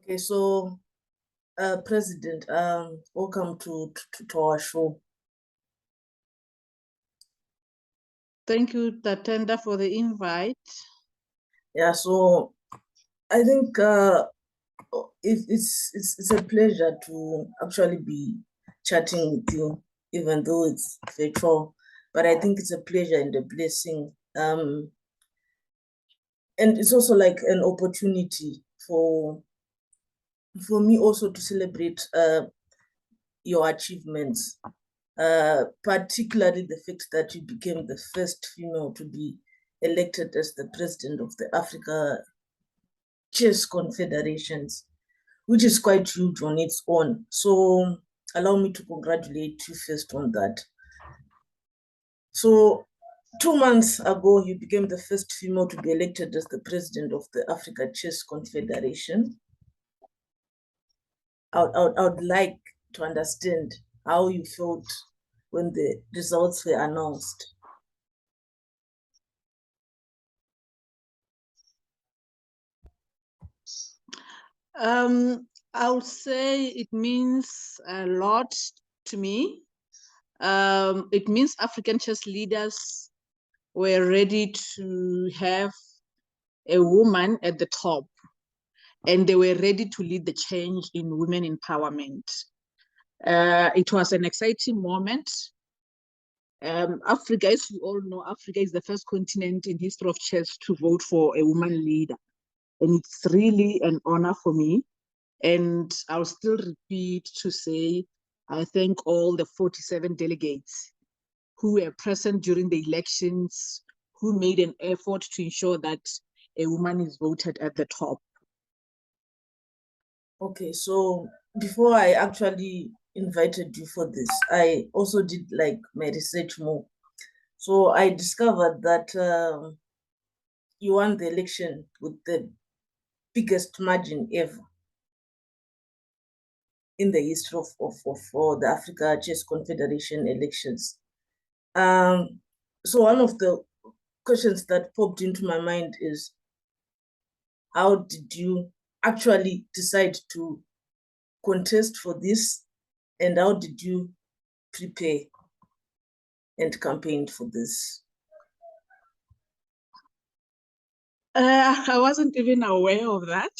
Okay, so President, welcome to our show. Thank you, Tatenda, for the invite. Yeah, so I think it's a pleasure to actually be chatting with you, even though it's virtual. But I think it's a pleasure and a blessing. And it's also like an opportunity for me also to celebrate your achievements. Particularly the fact that you became the first female to be elected as the president of the Africa Chess Confederations, which is quite huge on its own. So allow me to congratulate you first on that. So 2 months ago, you became the first female to be elected as the president of the Africa Chess Confederation. I would like to understand how you felt when the results were announced. I would say it means a lot to me. It means African chess leaders were ready to have a woman at the top, and they were ready to lead the change in women empowerment. It was an exciting moment. Africa, as you all know, Africa is the first continent in history of chess to vote for a woman leader. And it's really an honor for me. And I'll still repeat to say, I thank all the 47 delegates who were present during the elections, who made an effort to ensure that a woman is voted at the top. Okay, so before I actually invited you for this, I also did like my research more. So I discovered that you won the election with the biggest margin ever in the history of the Africa Chess Confederation elections. So one of the questions that popped into my mind is, how did you actually decide to contest for this, and how did you prepare and campaign for this? I wasn't even aware of that.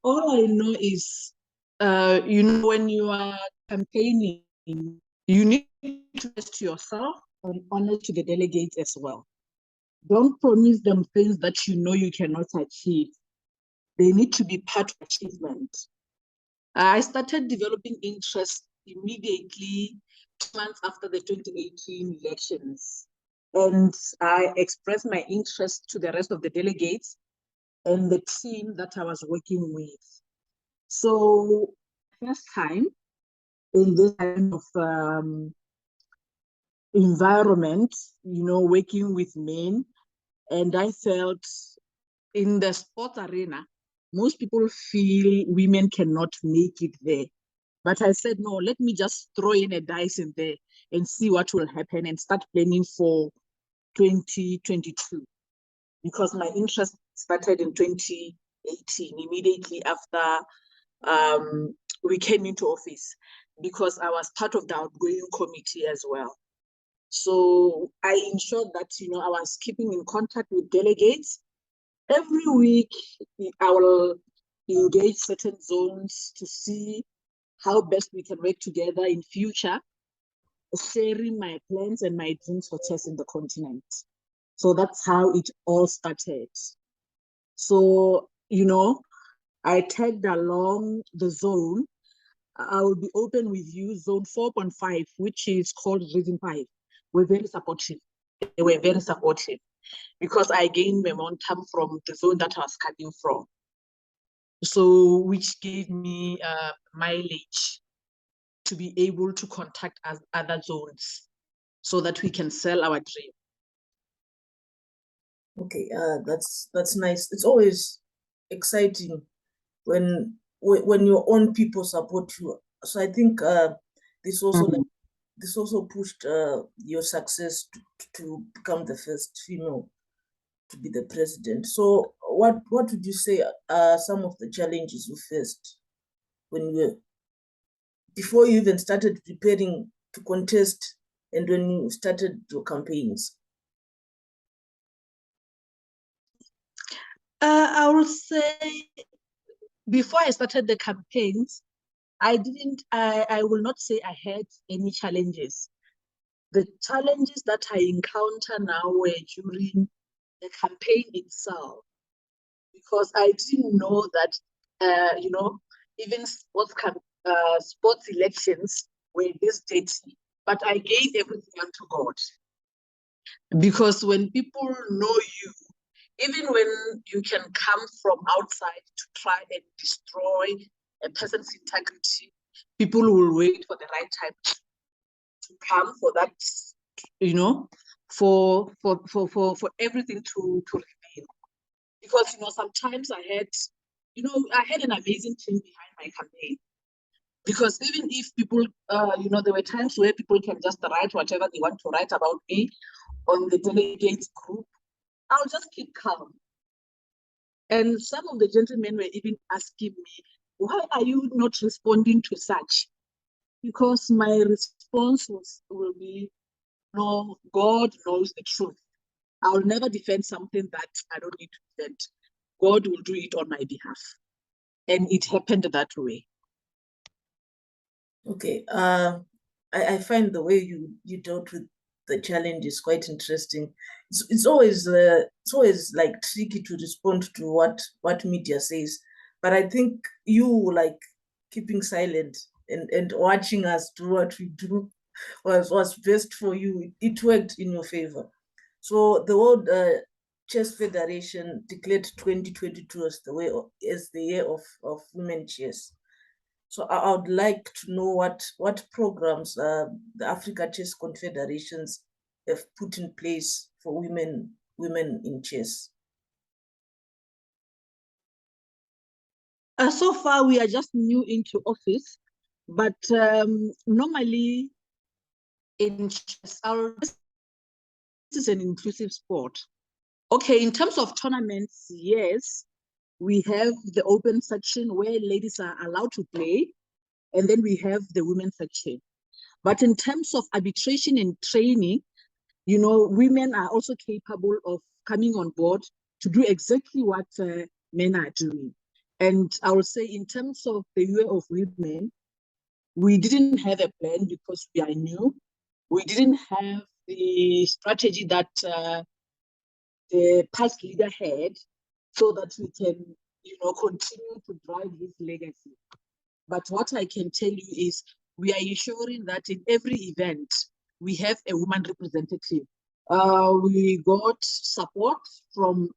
All I know is, when you are campaigning, you need to trust yourself and honor to the delegates as well. Don't promise them things that you know you cannot achieve. They need to be part of achievement. I started developing interest immediately 2 months after the 2018 elections. And I expressed my interest to the rest of the delegates and the team that I was working with. So, first time in this kind of environment, working with men, and I felt in the sports arena, most people feel women cannot make it there. But I said, no, let me just throw in a dice in there and see what will happen and start planning for 2022. Because my interest started in 2018, immediately after we came into office, because I was part of the outgoing committee as well. So I ensured that, I was keeping in contact with delegates. Every week, I will engage certain zones to see how best we can work together in future, sharing my plans and my dreams for chess in the continent. So that's how it all started. So, I tagged along the zone. I will be open with you, zone 4.5, which is called Region 5. We're very supportive. They were very supportive because I gained momentum from the zone that I was coming from. So, which gave me mileage to be able to contact other zones so that we can sell our dream. Okay, that's nice. It's always exciting when your own people support you. So I think this also pushed your success to become the first female to be the president. So what would you say are some of the challenges you faced when you were, before you even started preparing to contest and when you started your campaigns? I will say before I started the campaigns, I will not say I had any challenges. The challenges that I encounter now were during the campaign itself, because I didn't know that, even sports elections were this dirty. But I gave everything unto God. Because when people know you, even when you can come from outside to try and destroy a person's integrity, people will wait for the right time to come for that, for everything to reveal. Because sometimes I had an amazing team behind my campaign. Because even if people, there were times where people can just write whatever they want to write about me on the delegates group, I'll just keep calm. And some of the gentlemen were even asking me, why are you not responding to such? Because my response will be, no, God knows the truth. I'll never defend something that I don't need to defend. God will do it on my behalf. And it happened that way. Okay. I find the way you dealt with the challenge is quite interesting. It's always like tricky to respond to what media says, but I think you like keeping silent and watching us do what we do was best for you. It worked in your favor. So the World Chess Federation declared 2022 as the year of women chess. So I would like to know what programs the Africa Chess Confederations have put in place for women in chess. So far, we are just new into office, but normally in chess, this is an inclusive sport. Okay, in terms of tournaments, yes, we have the open section where ladies are allowed to play, and then we have the women's section. But in terms of arbitration and training, women are also capable of coming on board to do exactly what men are doing. And I would say in terms of the year of women, we didn't have a plan because we are new. We didn't have the strategy that the past leader had so that we can, continue to drive his legacy. But what I can tell you is we are ensuring that in every event, we have a woman representative. We got support from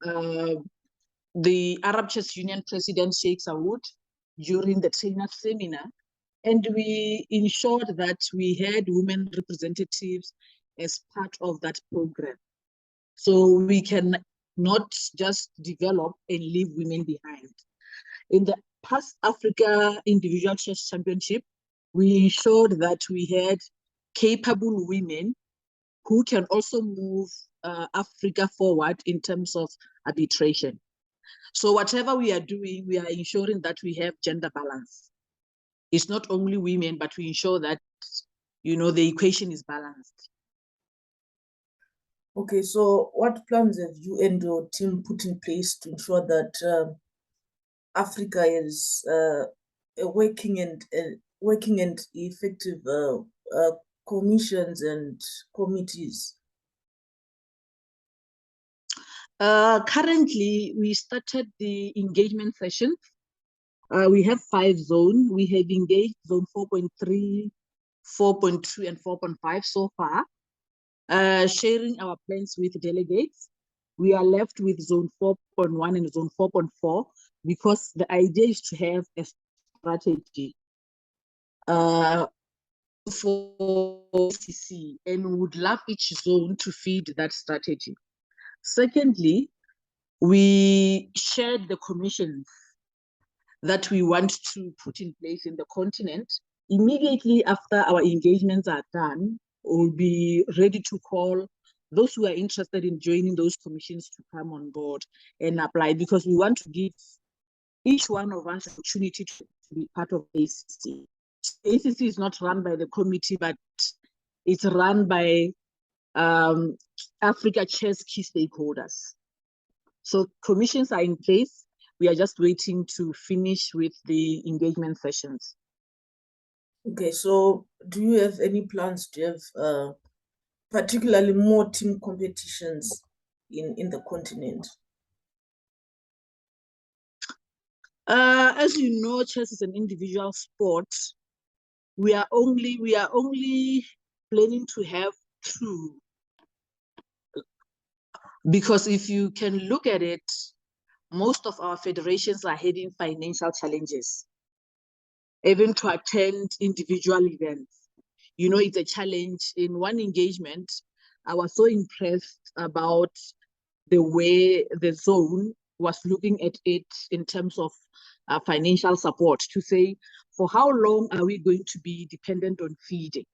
the Arab Chess Union President Sheikh Saud during the trainer seminar, and we ensured that we had women representatives as part of that program. So we can not just develop and leave women behind. In the past Africa Individual Chess Championship, we ensured that we had capable women who can also move Africa forward in terms of arbitration. So whatever we are doing, we are ensuring that we have gender balance. It's not only women, but we ensure that, the equation is balanced. Okay, so what plans have you and your team put in place to ensure that Africa is working and effective commissions and committees? Currently, we started the engagement session. We have 5 zones. We have engaged zone 4.3, 4.2, and 4.5 so far, sharing our plans with delegates. We are left with zone 4.1 and zone 4.4 because the idea is to have a strategy for CC, and we would love each zone to feed that strategy. Secondly, we shared the commissions that we want to put in place in the continent. Immediately after our engagements are done, we'll be ready to call those who are interested in joining those commissions to come on board and apply, because we want to give each one of us an opportunity to be part of ACC. ACC is not run by the committee, but it's run by Africa Chess key stakeholders. So commissions are in place. We are just waiting to finish with the engagement sessions. Okay, so do you have any plans to have particularly more team competitions in the continent? As you know, chess is an individual sport. We are only planning to have 2. Because if you can look at it, most of our federations are having financial challenges, even to attend individual events. You know, it's a challenge. In one engagement, I was so impressed about the way the zone was looking at it in terms of financial support, to say, for how long are we going to be dependent on FIDE?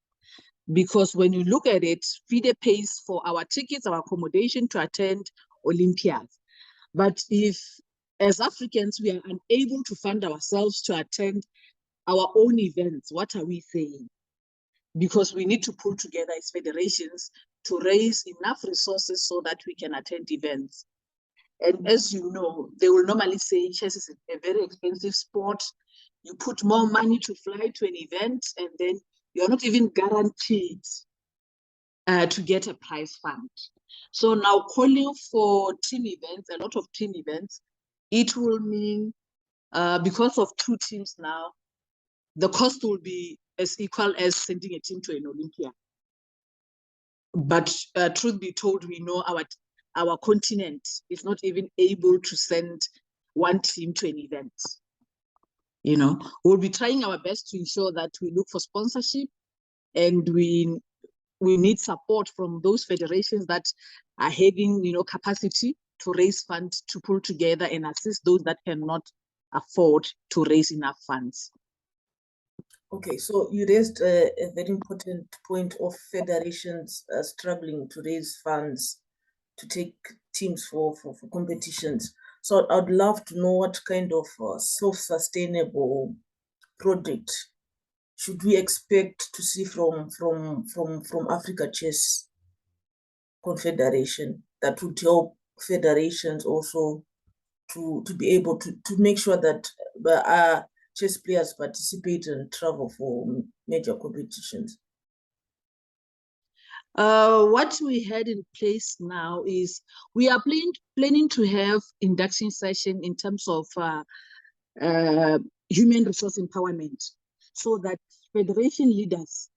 Because when you look at it, FIDE pays for our tickets, our accommodation to attend Olympiads. But if, as Africans, we are unable to fund ourselves to attend our own events, what are we saying? Because we need to pull together as federations to raise enough resources so that we can attend events. And as you know, they will normally say chess is a very expensive sport. You put more money to fly to an event, and then you're not even guaranteed to get a prize fund. So now calling for team events, a lot of team events, it will mean, because of 2 teams now, the cost will be as equal as sending a team to an Olympia. But truth be told, we know our continent is not even able to send 1 team to an event. You know, we'll be trying our best to ensure that we look for sponsorship, and we need support from those federations that are having, you know, capacity to raise funds to pull together and assist those that cannot afford to raise enough funds. Okay, so you raised a very important point of federations struggling to raise funds to take teams for competitions. So I'd love to know what kind of self-sustainable project should we expect to see from Africa Chess Confederation that would help federations also to be able to make sure that chess players participate and travel for major competitions? What we had in place now is we are planning to have induction session in terms of human resource empowerment, so that federation leaders,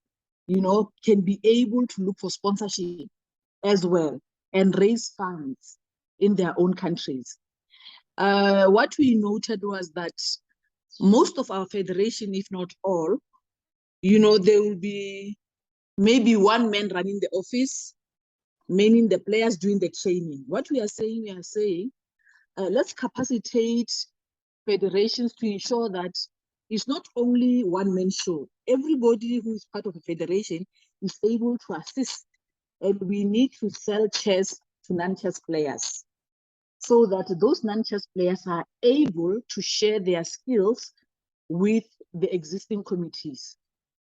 you know, can be able to look for sponsorship as well and raise funds in their own countries. What we noted was that most of our federation, if not all, you know, there will be maybe 1 man running the office, meaning the players doing the training. What we are saying, let's capacitate federations to ensure that it's not only 1-man show. Everybody who is part of a federation is able to assist, and we need to sell chess to non-chess players, so that those non-chess players are able to share their skills with the existing committees.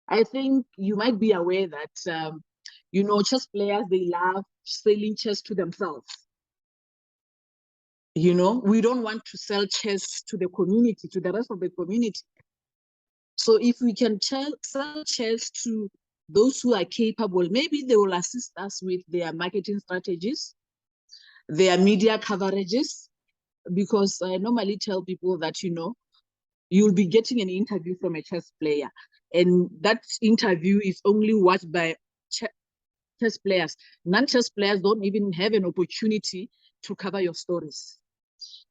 I think you might be aware that, you know, chess players, they love selling chess to themselves. You know, we don't want to sell chess to the community, to the rest of the community. So if we can sell chess to those who are capable, maybe they will assist us with their marketing strategies, their media coverages, because I normally tell people that, you know, you'll be getting an interview from a chess player, and that interview is only watched by chess players. Non-chess players don't even have an opportunity to cover your stories.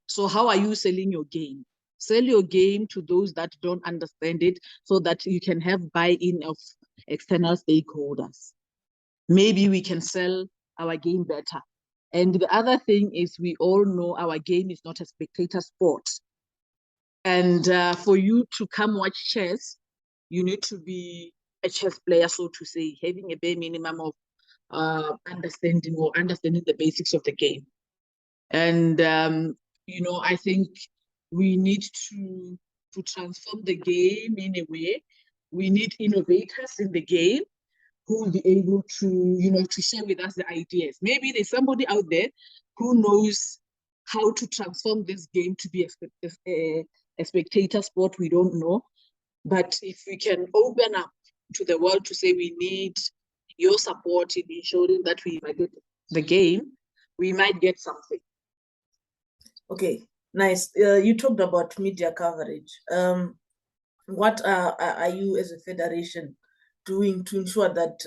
So how are you selling your game? Sell your game to those that don't understand it, so that you can have buy-in of external stakeholders. Maybe we can sell our game better. And the other thing is, we all know our game is not a spectator sport. And for you to come watch chess, you need to be a chess player, so to say, having a bare minimum of understanding the basics of the game. And I think we need to transform the game in a way. We need innovators in the game who will be able to share with us the ideas. Maybe there's somebody out there who knows how to transform this game to be a spectator sport. We don't know. But if we can open up to the world to say we need your support in ensuring that we get the game, we might get something. Okay, nice. You talked about media coverage. What are you as a federation doing to ensure that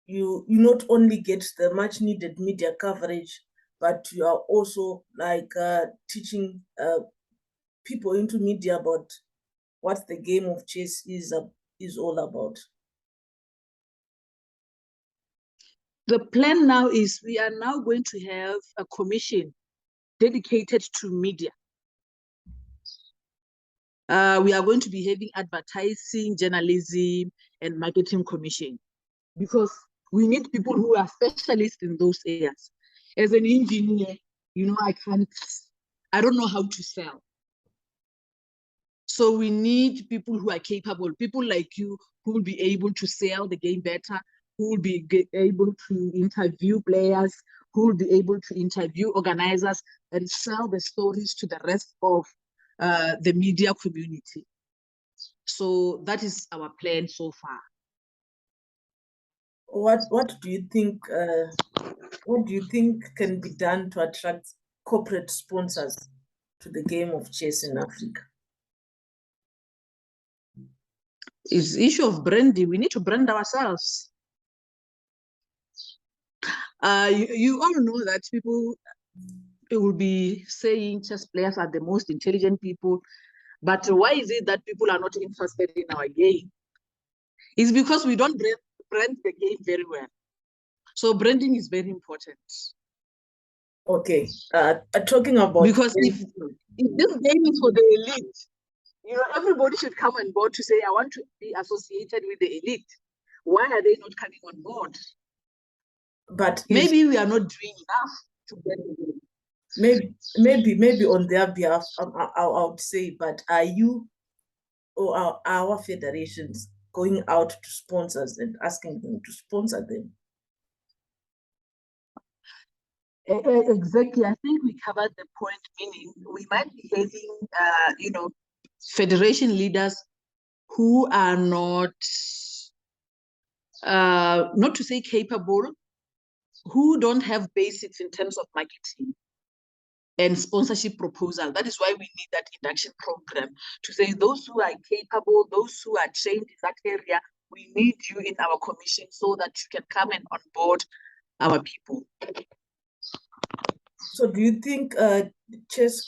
you not only get the much needed media coverage, but you are also like teaching people into media about what the game of chess is all about? The plan now is we are now going to have a commission dedicated to media. We are going to be having advertising, journalism, and marketing commission, because we need people who are specialists in those areas. As an engineer, I don't know how to sell. So we need people who are capable, people like you who will be able to sell the game better, who will be able to interview players, who will be able to interview organizers and sell the stories to the rest of the media community. So that is our plan so far. What do you think? What do you think can be done to attract corporate sponsors to the game of chess in Africa? It's the issue of branding. We need to brand ourselves. You all know that people will be saying chess players are the most intelligent people, but why is it that people are not interested in our game? It's because we don't brand the game very well. So branding is very important. Okay, talking about, because if this game is for the elite, everybody should come on board to say, I want to be associated with the elite. Why are they not coming on board? But maybe we are not doing enough to get the game. Maybe on their behalf, I would say, but are you or are our federations going out to sponsors and asking them to sponsor them? Exactly. I think we covered the point, meaning we might be having, federation leaders who are not to say capable, who don't have basics in terms of marketing and sponsorship proposal. That is why we need that induction program to say those who are capable, those who are trained in that area, we need you in our commission so that you can come and onboard our people. So do you think chess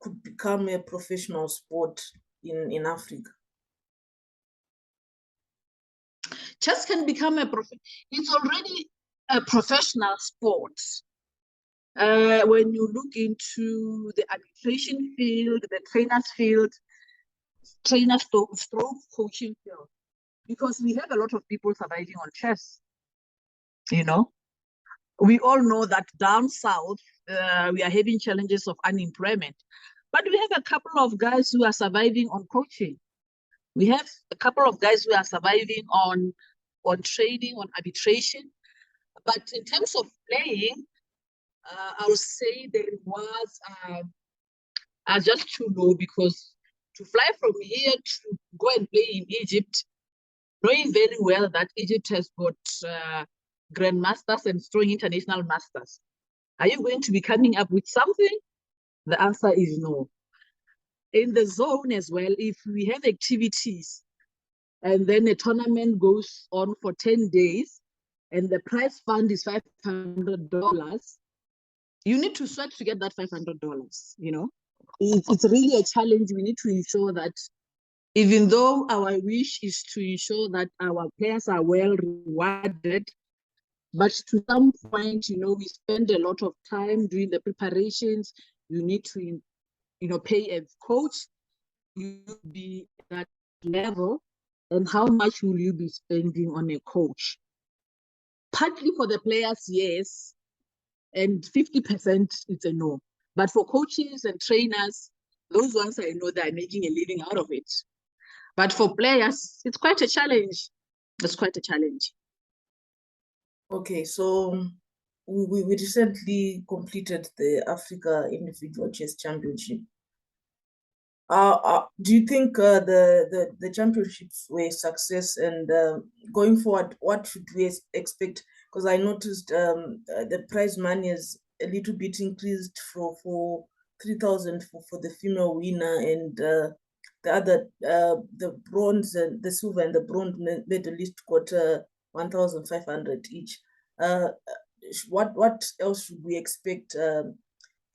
could become a professional sport in Africa? Chess can become it's already a professional sport. When you look into the arbitration field, the trainers field, stroke coaching field, because we have a lot of people surviving on chess. We all know that down south, we are having challenges of unemployment, but we have a couple of guys who are surviving on coaching. We have a couple of guys who are surviving on trading, on arbitration. But in terms of playing, I would say the rewards are just too low, because to fly from here to go and play in Egypt, knowing very well that Egypt has got grandmasters and strong international masters, are you going to be coming up with something? The answer is no. In the zone as well, if we have activities and then a tournament goes on for 10 days and the prize fund is $500, you need to sweat to get that $500. It's really a challenge. We need to ensure that, even though our wish is to ensure that our players are well rewarded, but to some point, we spend a lot of time doing the preparations. You need to, pay a coach. You be at that level, and how much will you be spending on a coach? Partly for the players, yes, and 50% it's a no. But for coaches and trainers, those ones I know they're making a living out of it. But for players, it's quite a challenge. It's quite a challenge. Okay, so we recently completed the Africa Individual Chess Championship. Do you think the championships were a success? And going forward, what should we expect? Because I noticed the prize money is a little bit increased for 3,000 for the female winner, and the other the bronze and the silver and the bronze medalist got 1,500 each. What else should we expect,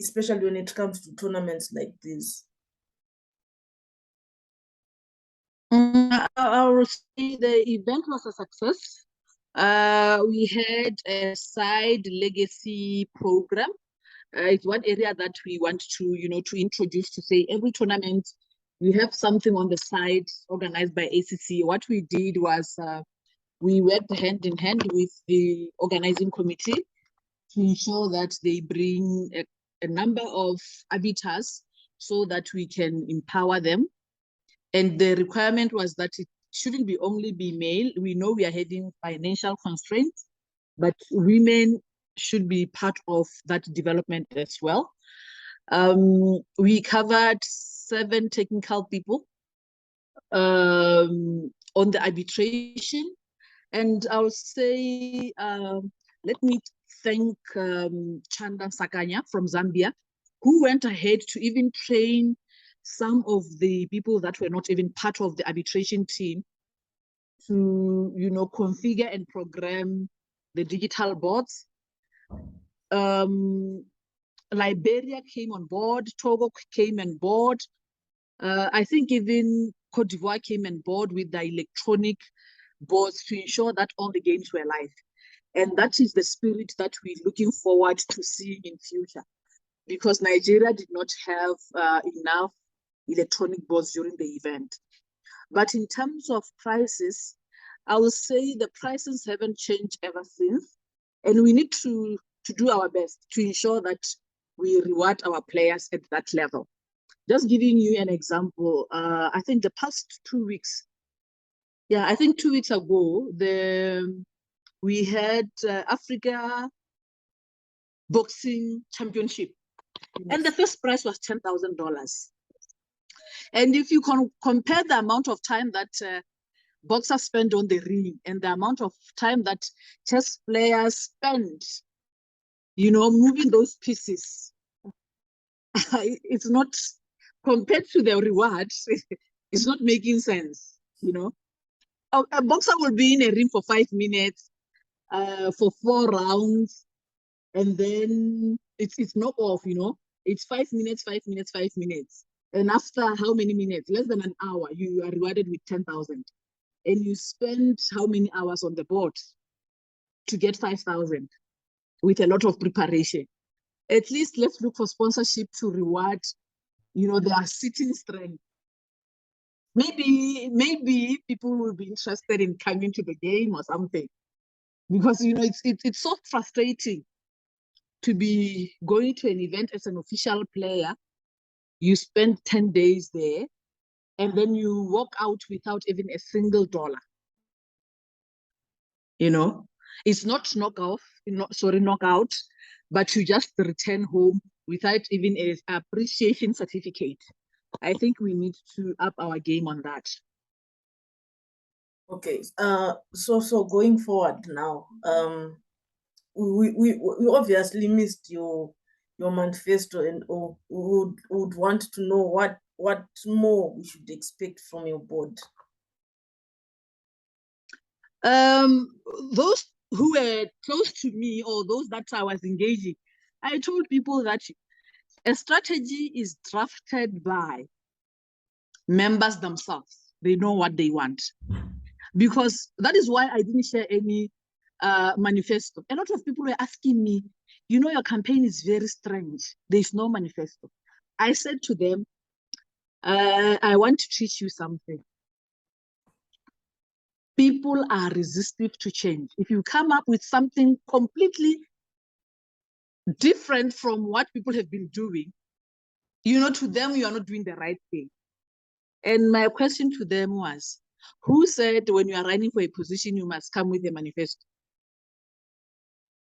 especially when it comes to tournaments like this? I would say the event was a success. We had a side legacy program. It's one area that we want to introduce, to say every tournament we have something on the side organized by ACC. What we did was we worked hand in hand with the organizing committee to ensure that they bring a number of arbiters so that we can empower them. And the requirement was that it shouldn't be only be male. We know we are having financial constraints, but women should be part of that development as well. We covered 7 technical people on the arbitration. And I'll say, let me thank Chanda Sakanya from Zambia, who went ahead to even train some of the people that were not even part of the arbitration team to, configure and program the digital boards. Liberia came on board, Togo came on board. I think even Cote d'Ivoire came on board with the electronic boards to ensure that all the games were live. And that is the spirit that we're looking forward to seeing in future, because Nigeria did not have enough electronic boards during the event. But in terms of prices, I will say the prices haven't changed ever since. And we need to do our best to ensure that we reward our players at that level. Just giving you an example, I think the past 2 weeks, I think 2 weeks ago, we had Africa Boxing Championship. Yes. And the first prize was $10,000. And if you compare the amount of time that boxers spend on the ring and the amount of time that chess players spend, moving those pieces, it's not, compared to the rewards, it's not making sense, A boxer will be in a ring for 5 minutes, for 4 rounds, and then it's knock off, It's 5 minutes, 5 minutes, 5 minutes. And after how many minutes? Less than an hour, you are rewarded with 10,000. And you spend how many hours on the board to get 5,000 with a lot of preparation? At least let's look for sponsorship to reward, their sitting strength. Maybe people will be interested in coming to the game or something, because it's so frustrating to be going to an event as an official player. You spend 10 days there, and then you walk out without even a single dollar. It's not knockout, but you just return home without even an appreciation certificate. I think we need to up our game on that. Okay. So going forward now, we obviously missed your manifesto, and would want to know what more we should expect from your board. Those who were close to me, or those that I was engaging, I told people that a strategy is drafted by members themselves. They know what they want. Because that is why I didn't share any manifesto. A lot of people were asking me, your campaign is very strange. There's no manifesto. I said to them, I want to teach you something. people are resistive to change. If you come up with something completely different from what people have been doing, to them, you are not doing the right thing. And my question to them was, who said when you are running for a position, you must come with a manifesto?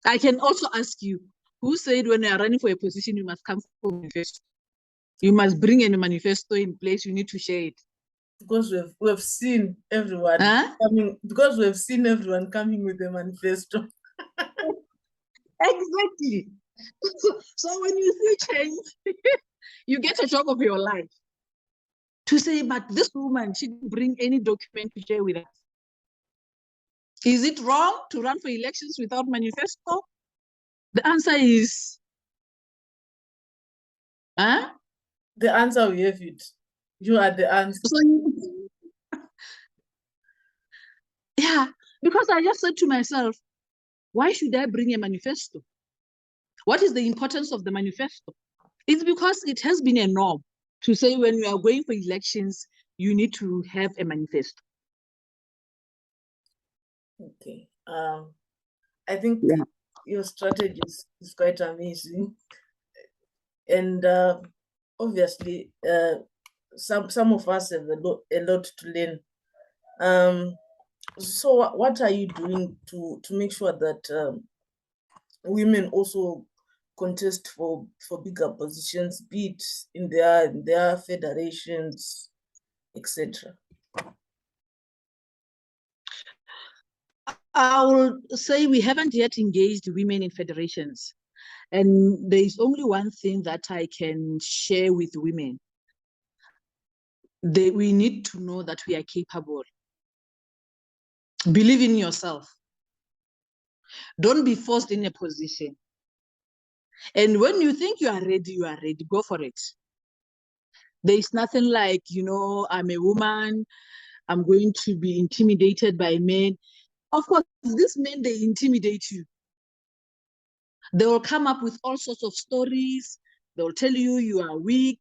I can also ask you, who said when you are running for a position, you must come for a manifesto? You must bring a manifesto in place, you need to share it. Because we've seen everyone coming, because we've seen everyone coming with a manifesto. Exactly. So when you see change, you get a shock of your life. To say, but this woman, she didn't bring any document to share with us. Is it wrong to run for elections without manifesto? The answer is, The answer, we have it. You are the answer. So, yeah, because I just said to myself, why should I bring a manifesto? What is the importance of the manifesto? It's because it has been a norm to say when you are going for elections, you need to have a manifesto. Okay. I think your strategy is quite amazing. And obviously, some of us have a lot to learn. So what are you doing to make sure that women also contest for bigger positions, be it in their federations, etc.? I will say we haven't yet engaged women in federations. And there is only one thing that I can share with women. We need to know that we are capable. Believe in yourself. Don't be forced in a position. And when you think you are ready, go for it. There is nothing like, I'm a woman, I'm going to be intimidated by men. Of course, these men, they intimidate you. They will come up with all sorts of stories. They will tell you you are weak.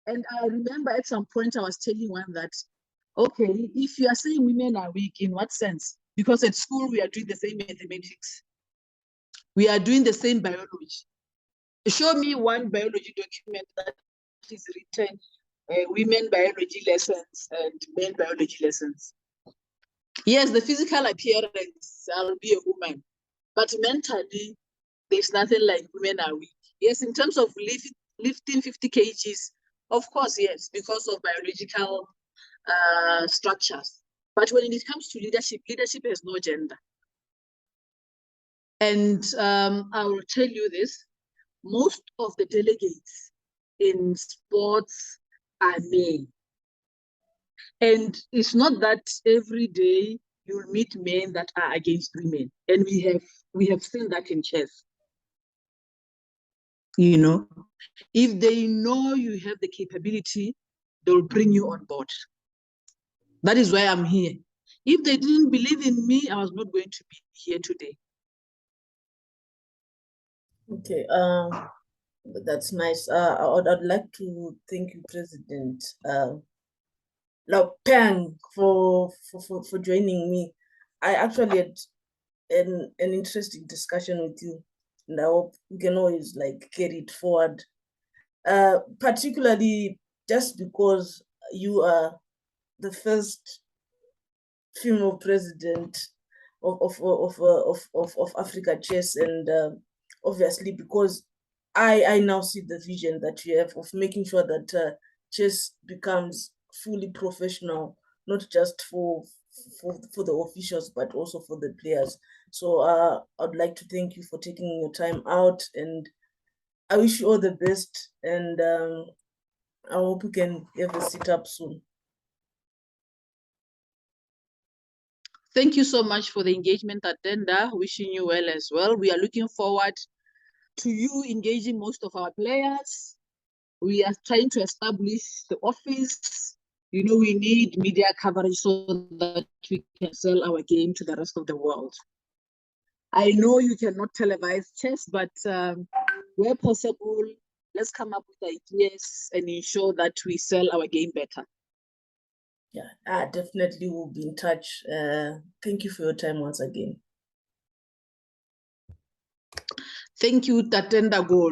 And I remember at some point I was telling one that, okay, if you are saying women are weak, in what sense? Because at school we are doing the same mathematics. We are doing the same biology. Show me one biology document that is written, women biology lessons and men biology lessons. Yes, the physical appearance, I'll be a woman. But mentally, there's nothing like women are weak. Yes, in terms of lifting 50 kgs, of course, yes, because of biological structures. But when it comes to leadership has no gender. And I will tell you this, most of the delegates in sports are men. And it's not that every day you'll meet men that are against women. And we have seen that in chess. If they know you have the capability, they'll bring you on board. That is why I'm here. If they didn't believe in me, I was not going to be here today. Okay, that's nice. I'd like to thank you, President Lopang, for joining me. I actually had an interesting discussion with you, and I hope we can always carry it forward. Particularly just because you are the first female president of Africa Chess, and obviously because I now see the vision that you have of making sure that chess becomes fully professional, not just for the officials, but also for the players. So I'd like to thank you for taking your time out, and I wish you all the best, and I hope we can have a sit up soon. Thank you so much for the engagement, Tatenda. Wishing you well as well. We are looking forward to you engaging most of our players. We are trying to establish the office. We need media coverage so that we can sell our game to the rest of the world. I know you cannot televise chess, but where possible, let's come up with ideas and ensure that we sell our game better. Yeah, definitely we'll be in touch. Thank you for your time once again. Thank you, Tatenda Gondo.